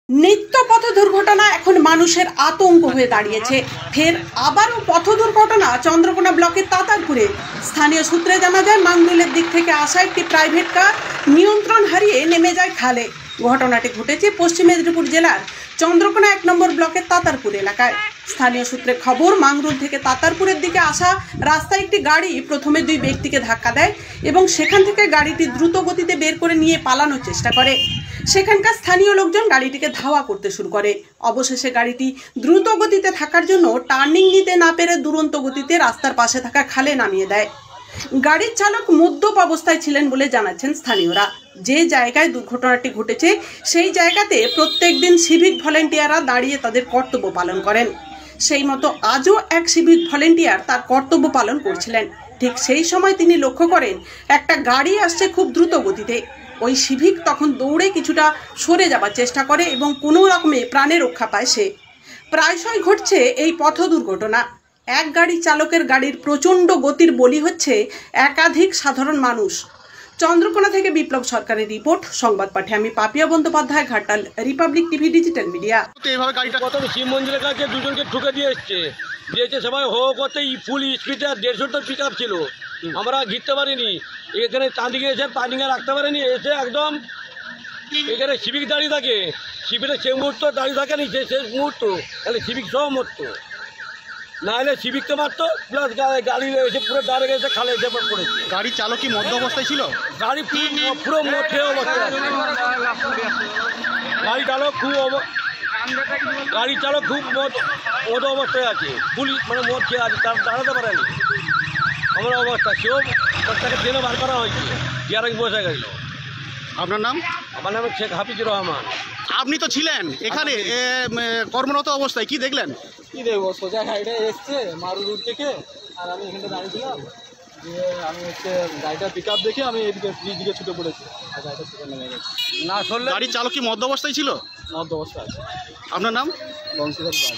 নিত্য পথ দুর্ঘটনা এখন মানুষের আতঙ্ক হয়ে দাঁড়িয়েছে। ফের আবারও পথ দুর্ঘটনা চন্দ্রকোনা ব্লকের তাতারপুরে। স্থানীয় সূত্রে জানা যায়, মাংদুলের দিক থেকে আসা একটি প্রাইভেট কার নিয়ন্ত্রণ হারিয়ে নেমে যায় খালে। ঘটনাটি ঘটেছে পশ্চিম মেদিনীপুর জেলার চন্দ্রকোনা 1 নম্বর ব্লকের তাতারপুর এলাকায়। স্থানীয় সূত্রে খবর, মাংদুল থেকে তাতারপুরের দিকে আসা রাস্তায় একটি গাড়ি প্রথমে 2 ব্যক্তিকে ধাক্কা দেয় এবং সেখান থেকে গাড়িটি দ্রুত গতিতে বের করে নিয়ে পালানোর চেষ্টা করে। সেখানকার স্থানীয় লোকজন গাড়িটিকে ধাওয়া করতে শুরু করে। অবশেষে গাড়িটি দ্রুত গতিতে থাকার জন্য টার্নিং নিতে না পেরে দুরন্ত গতিতে রাস্তার পাশে থাকা খালে নামিয়ে দেয়। গাড়ির চালক মদ্যপ অবস্থায় ছিলেন বলে জানাচ্ছেন স্থানীয়রা। যে জায়গায় দুর্ঘটনাটি ঘটেছে সেই জায়গাতে প্রত্যেকদিন সিভিক ভলেন্টিয়াররা দাঁড়িয়ে তাদের কর্তব্য পালন করেন। সেই মতো আজও এক সিভিক ভলেন্টিয়ার তার কর্তব্য পালন করছিলেন। ঠিক সেই সময় তিনি লক্ষ্য করেন একটা গাড়ি আসছে খুব দ্রুত গতিতে। ওই সিভিক তখন দৌড়ে কিছুটা সরে যাবার চেষ্টা করে এবং কোনো রকমে প্রাণে রক্ষা পায় সে। প্রায়শই ঘটছে এই পথ দুর্ঘটনা। এক গাড়ি চালকের গাড়ির প্রচণ্ড গতির বলি হচ্ছে একাধিক সাধারণ মানুষ। চন্দ্রকোনা থেকে বিপ্লব সরকারের রিপোর্ট। সংবাদ পাঠে আমি Papiya Bandyopadhyay, Ghatal, Republic TV digital media. এইভাবে গাড়িটা কত শিব মন্দিরের কাছে দুজনকে ঠুকে দিয়েছে সবাই হো করতে ফুল স্পিডে 150 পিক আপ ছিল। আমরা ঘিরতে পারিনি, এখানে চাঁদিকে এসে পানিকে রাখতে পারিনি। এসে একদম এখানে সিভিক দাঁড়িয়ে থাকে, সিভিকের সে মুহূর্ত দাঁড়িয়ে থাকে নি, শেষ মুহূর্ত তাহলে সিভিক সহ মরতো, না হলে সিভিককে মারতো প্লাস গাড়ি এসে পুরো দাঁড়িয়ে গেছে খালে এসে পড়েছে। গাড়ির চালক কি মদ্য অবস্থায় ছিল? গাড়ি পুরো মদ খেয়ে অবস্থায় আছে। গাড়ি চালক খুব মদ অবস্থায় আছে, ফুল মানে মদ খেয়ে আছে, তার দাঁড়াতে পারেনি। আমার অবস্থা সেও তাকে ট্রেনে বার করা হয়েছে, গিয়ারে বসে গেল। আপনার নাম? আমার নাম শেখ হাফিজুর রহমান। আপনি তো ছিলেন এখানে কর্মরত অবস্থায়, কি দেখলেন? কি দেখবো, সোজা গাড়িটা এসছে মারুদুর থেকে, আর আমি এখানে দাঁড়িয়েছিলাম। দিয়ে আমি গাড়িটা পিক আপ দেখে আমি এদিকে ব্রিজ দিকে ছুটে পড়েছি, আর গাড়িটা সেখানে নেমে গেছে। না শুনলে গাড়ির চালক কি মদ্য অবস্থায় ছিল? মধ্য অবস্থা আছে। আপনার নাম? বংশীধর বাগ।